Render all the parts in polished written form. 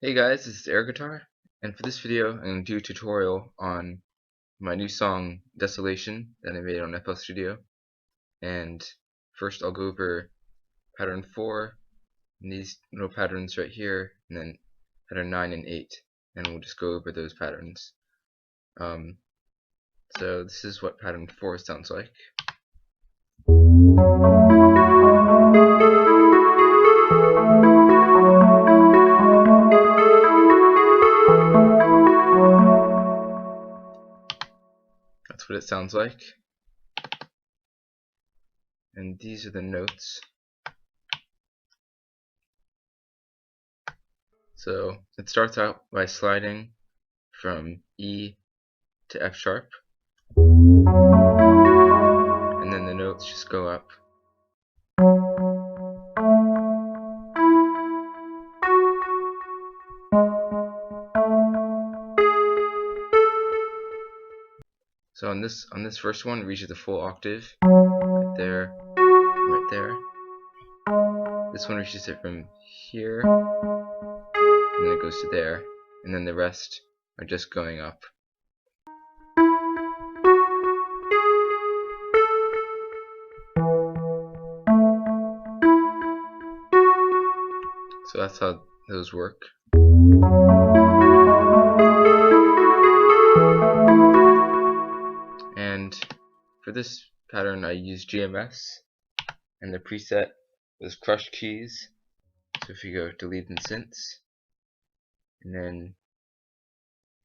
Hey guys, this is Air Guitar, and for this video I'm going to do a tutorial on my new song Desolation that I made on FL Studio. And first I'll go over pattern 4 and these little patterns right here, and then pattern 9 and 8, and we'll just go over those patterns. So this is what pattern 4 sounds like. That's what it sounds like. And these are the notes. So it starts out by sliding from E to F sharp, and then the notes just go up. So on this first one, it reaches the full octave, right there, right there. This one reaches it from here, and then it goes to there, and then the rest are just going up. So that's how those work. And for this pattern I used GMS, and the preset was crushed keys. So if you go delete and synths, and then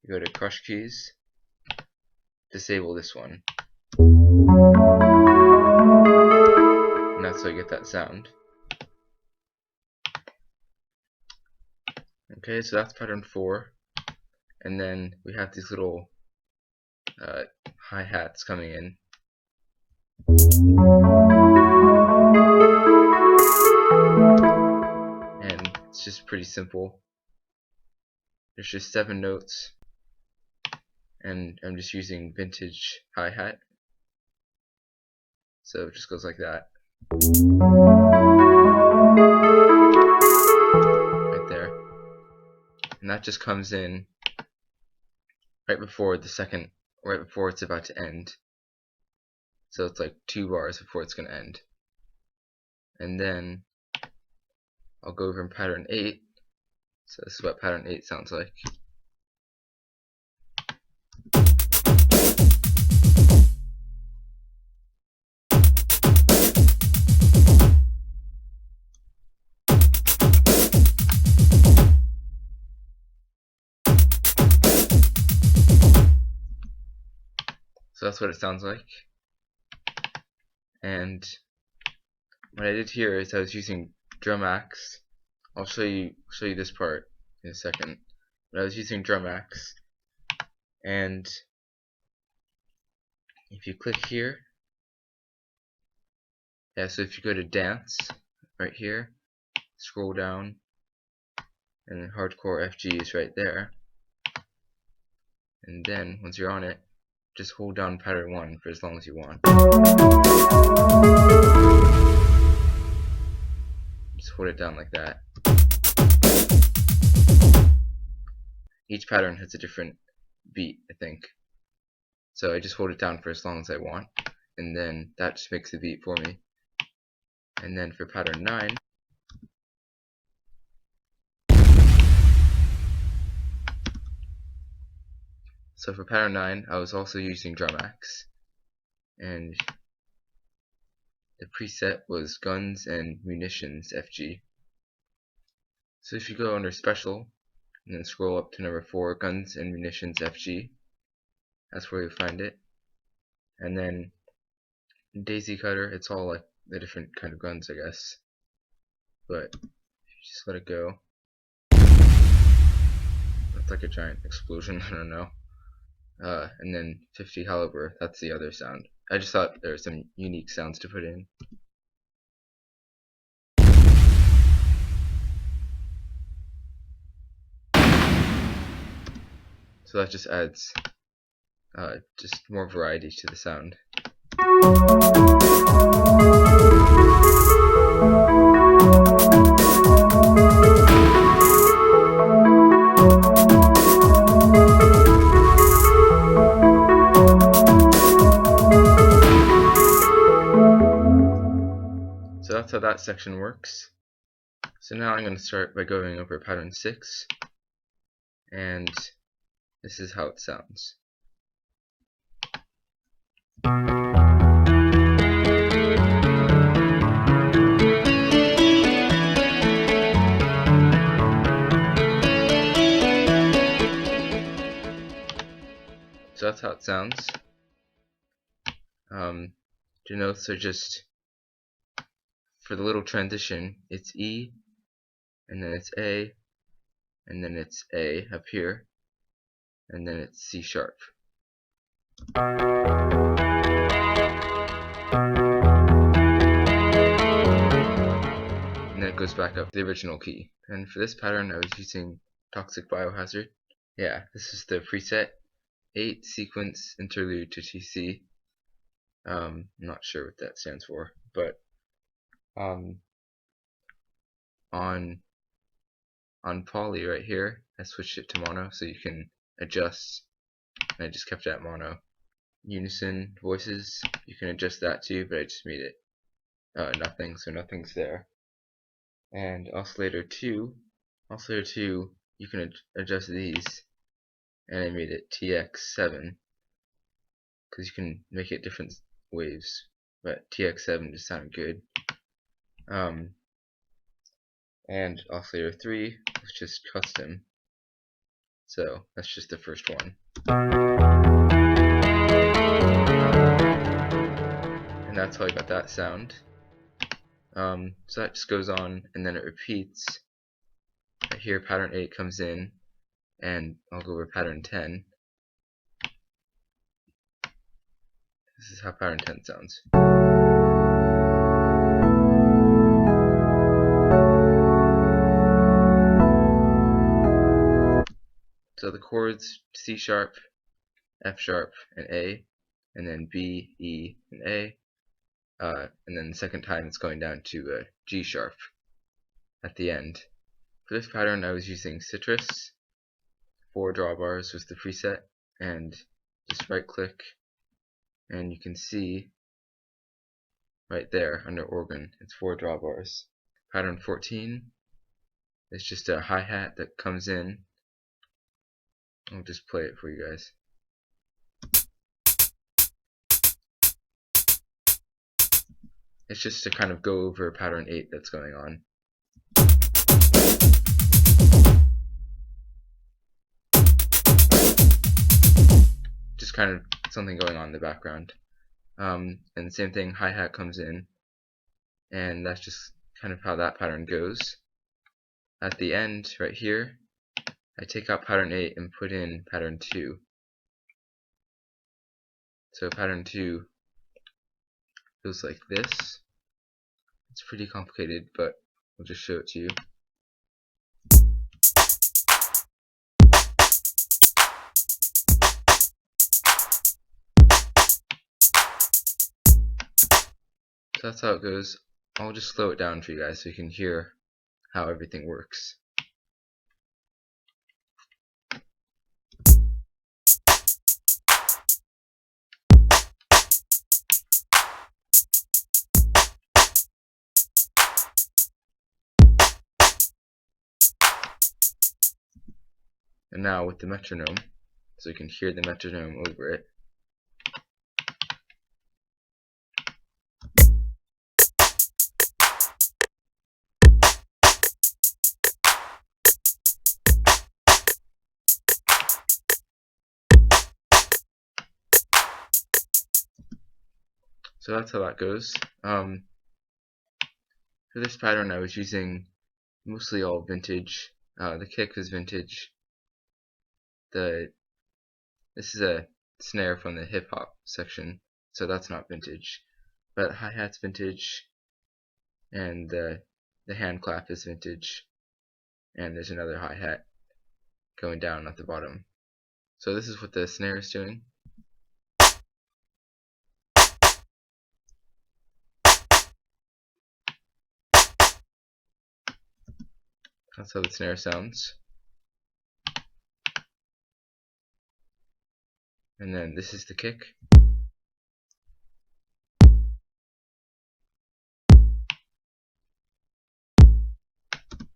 you go to crush keys, disable this one, and that's how you get that sound. Okay, so that's pattern 4, and then we have these little hi-hats coming in. And it's just pretty simple. There's just 7 notes, and I'm just using vintage hi-hat. So it just goes like that. Right there. And that just comes in right before the second, right before it's about to end. So it's like 2 bars before it's going to end. And then I'll go over in pattern 8. So this is what pattern 8 sounds like. So that's what it sounds like. And what I did here is I was using drum axe. I'll show you this part in a second. But I was using drum axe, and if you click here, so if you go to dance right here, scroll down, and hardcore FG is right there. And then once you're on it, just hold down pattern 1 for as long as you want. Just hold it down like that. Each pattern has a different beat, I think. So I just hold it down for as long as I want, and then that just makes the beat for me. And then for pattern 9, so for pattern 9, I was also using drum axe, and the preset was guns and munitions FG. So if you go under special and then scroll up to number 4, guns and munitions FG, that's where you'll find it. And then daisy cutter, it's all like the different kind of guns, I guess. But if you just let it go, it's like a giant explosion, I don't know. And then 50 caliber, that's the other sound. I just thought there were some unique sounds to put in. So that just adds just more variety to the sound. So that's how that section works. So now I'm going to start by going over pattern 6, and this is how it sounds. So that's how it sounds. The notes are just, for the little transition, it's E, and then it's A, and then it's A up here, and then it's C sharp. And then it goes back up the original key. And for this pattern I was using Toxic Biohazard. Yeah, this is the preset 8 sequence interlude to TC. I'm not sure what that stands for, but on poly right here I switched it to mono so you can adjust, and I just kept it at mono. Unison voices, you can adjust that too, but I just made it nothing, so nothing's there. And oscillator 2, you can adjust these, and I made it TX7 because you can make it different waves, but TX7 just sounded good. And oscillator 3 is just custom, so that's just the first one. And that's how I got that sound. So that just goes on, and then it repeats. Right here pattern 8 comes in, and I'll go over pattern 10. This is how pattern 10 sounds. So the chords C sharp, F sharp, and A, and then B, E, and A, and then the second time it's going down to G sharp at the end. For this pattern I was using Citrus. 4 drawbars was the preset, and just right click and you can see right there under organ it's 4 drawbars. Pattern 14 is just a hi-hat that comes in. I'll just play it for you guys. It's just to kind of go over pattern 8 that's going on. Just kind of something going on in the background. And the same thing, hi-hat comes in, and that's just kind of how that pattern goes. At the end, right here, I take out pattern 8 and put in pattern 2. So pattern 2 goes like this. It's pretty complicated, but I'll just show it to you. So that's how it goes. I'll just slow it down for you guys so you can hear how everything works. And now with the metronome, so you can hear the metronome over it. So that's how that goes. For this pattern I was using mostly all vintage. The kick is vintage. This is a snare from the hip hop section, so that's not vintage. But hi-hat's vintage, and the hand clap is vintage, and there's another hi-hat going down at the bottom. So this is what the snare is doing. That's how the snare sounds. and then this is the kick.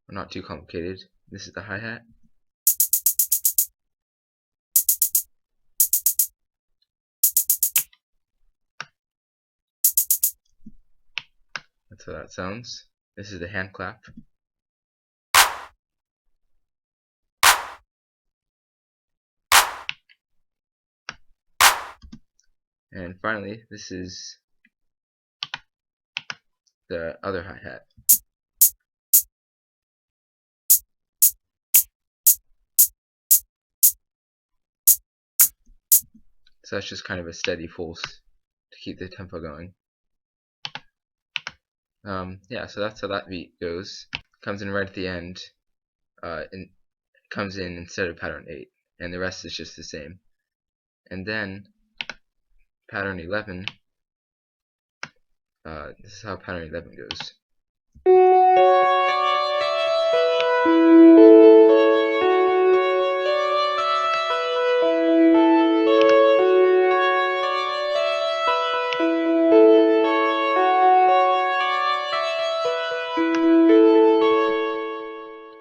Not too complicated. This is the hi-hat. That's how that sounds. This is the hand clap. And finally, this is the other hi-hat. So that's just kind of a steady pulse to keep the tempo going. Yeah, so that's how that beat goes. Comes in right at the end. And comes in instead of pattern 8, and the rest is just the same. And then pattern 11. This is how pattern 11 goes.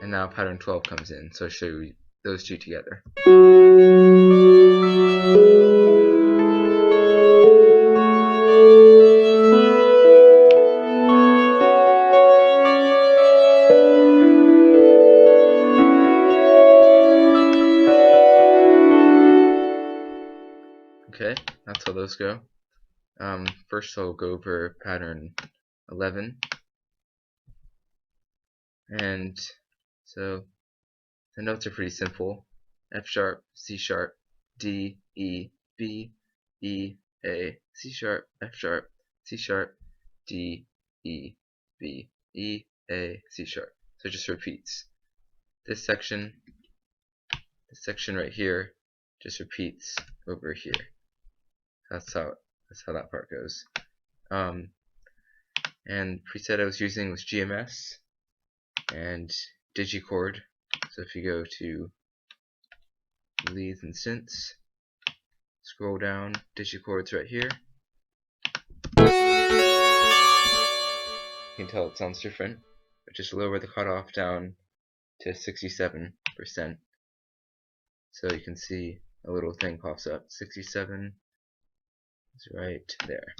And now pattern 12 comes in, so I'll show you those two together. Okay, that's how those go. First I'll go over pattern 11. And so the notes are pretty simple. F sharp, C sharp, D, E, B, E, A, C sharp, F sharp, C sharp, D, E, B, E, A, C sharp. So it just repeats. This section right here just repeats over here. That's how that part goes. And preset I was using was GMS and digichord. So if you go to leads and synths, scroll down, digichords right here. You can tell it sounds different, but just lower the cutoff down to 67%. So you can see a little thing pops up. 67 is right there.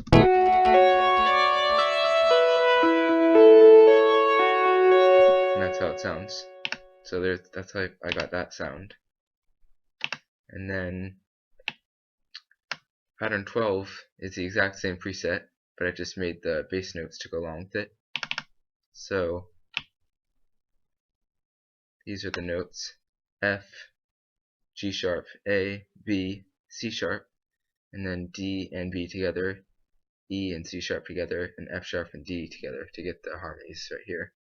And that's how it sounds. So that's how I got that sound. And then pattern 12 is the exact same preset, but I just made the bass notes to go along with it. So these are the notes: F, G sharp, A, B, C sharp, and then D and B together, E and C sharp together, and F sharp and D together to get the harmonies right here.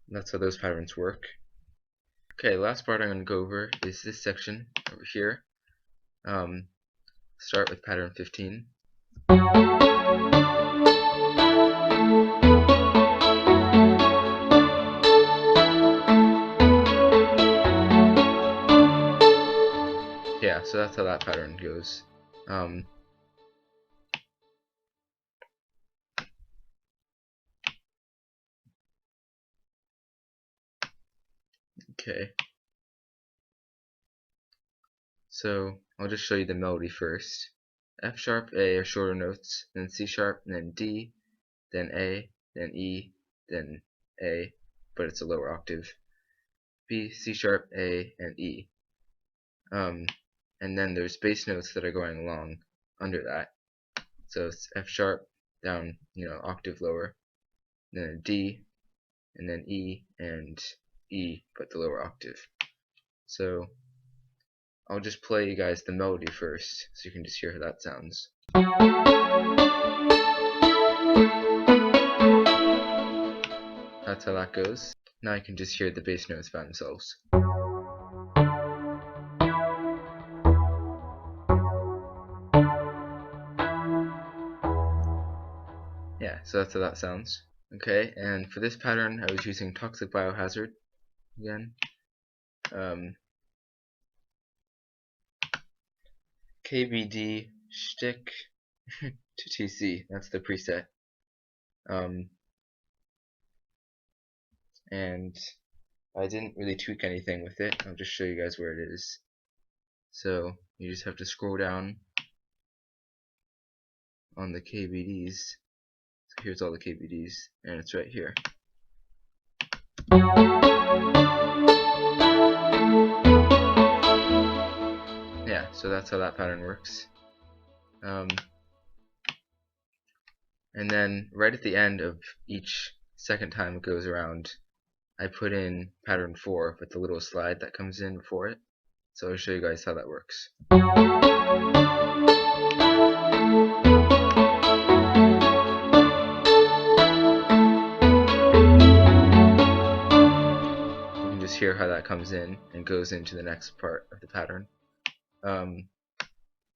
That's how those patterns work. Okay, last part I'm going to go over is this section over here. Start with pattern 15. Yeah, so that's how that pattern goes. Okay. So I'll just show you the melody first. F sharp, A are shorter notes, then C sharp, and then D, then A, then E, then A, but it's a lower octave. B, C sharp, A, and E. And then there's bass notes that are going along under that. So it's F sharp down, octave lower, then a D, and then E and E, but the lower octave. So I'll just play you guys the melody first, so you can just hear how that sounds. That's how that goes. Now you can just hear the bass notes by themselves. Yeah, so that's how that sounds. Okay, and for this pattern I was using Toxic Biohazard again. KBD shtick to TC. That's the preset. And I didn't really tweak anything with it. I'll just show you guys where it is. So you just have to scroll down on the KBDs. So here's all the KBDs, and it's right here. Yeah, so that's how that pattern works. And then right at the end of each second time it goes around, I put in pattern 4 with the little slide that comes in before it. So I'll show you guys how that works. You can just hear how that comes in and goes into the next part of the pattern. I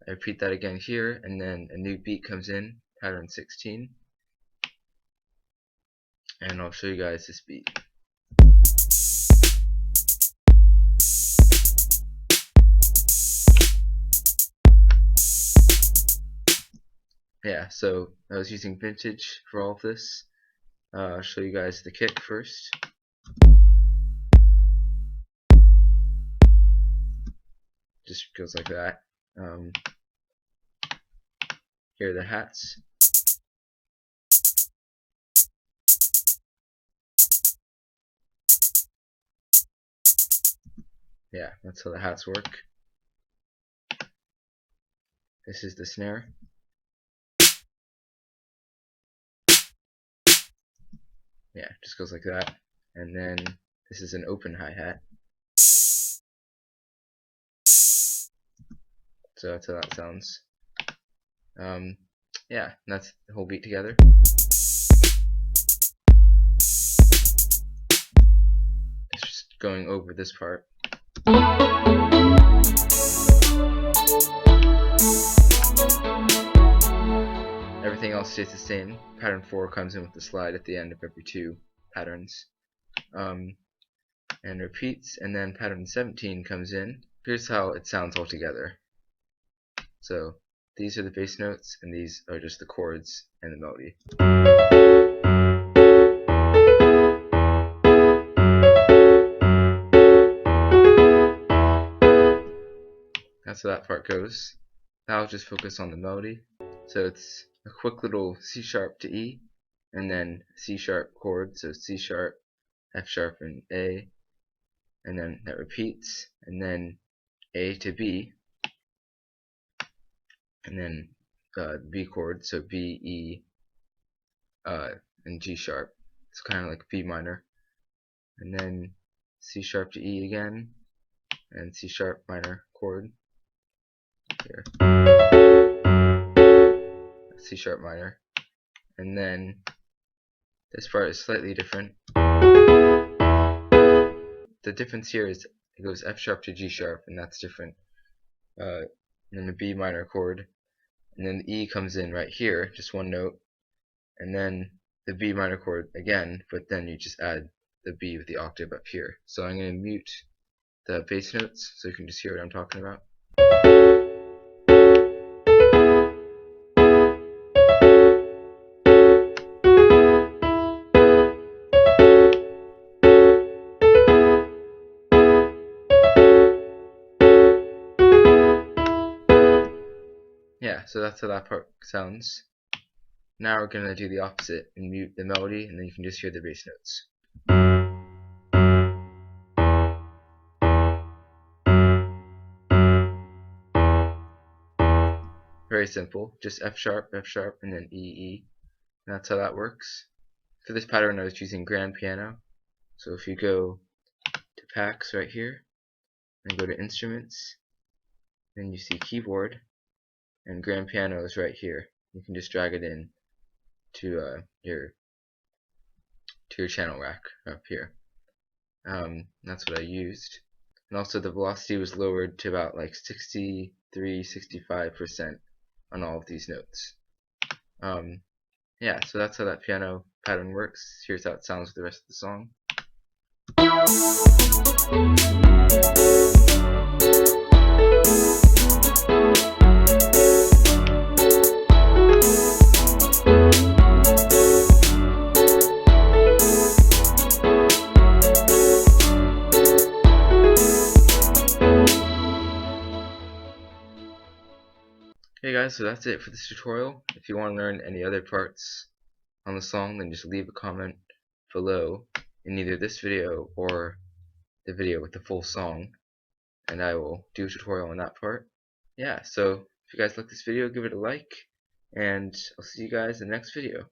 repeat that again here, and then a new beat comes in, pattern 16. And I'll show you guys this beat. Yeah, so I was using vintage for all of this. I'll show you guys the kick first. Just goes like that. Here are the hats. Yeah, that's how the hats work. This is the snare. Yeah, it just goes like that. And then this is an open hi-hat. So that's how that sounds. Yeah, and that's the whole beat together. It's just going over this part. Everything else stays the same. Pattern 4 comes in with the slide at the end of every 2 patterns. And repeats, and then pattern 17 comes in. Here's how it sounds all together. So these are the bass notes, and these are just the chords and the melody. That's how that part goes. Now I'll just focus on the melody. So it's a quick little C sharp to E, and then C sharp chord, so C sharp, F sharp, and A, and then that repeats, and then A to B, and then B chord, so B, E, and G sharp. It's kind of like B minor, and then C sharp to E again, and C sharp minor chord here, C sharp minor, and then this part is slightly different. The difference here is it goes F sharp to G sharp, and that's different. And then the B minor chord, and then the E comes in right here, just one note, and then the B minor chord again, but then you just add the B with the octave up here. So I'm going to mute the bass notes so you can just hear what I'm talking about. Yeah, so that's how that part sounds. Now we're going to do the opposite and mute the melody, and then you can just hear the bass notes. Very simple, just F sharp, and then E, E. And that's how that works. For this pattern I was using grand piano. So if you go to packs right here, and go to instruments, then you see keyboard, and grand piano is right here. You can just drag it in to your channel rack up here. That's what I used. And also the velocity was lowered to about like 63–65% on all of these notes. Yeah, so that's how that piano pattern works. Here's how it sounds with the rest of the song. Okay guys, so that's it for this tutorial. If you want to learn any other parts on the song, then just leave a comment below in either this video or the video with the full song, and I will do a tutorial on that part. Yeah, so if you guys like this video, give it a like, and I'll see you guys in the next video.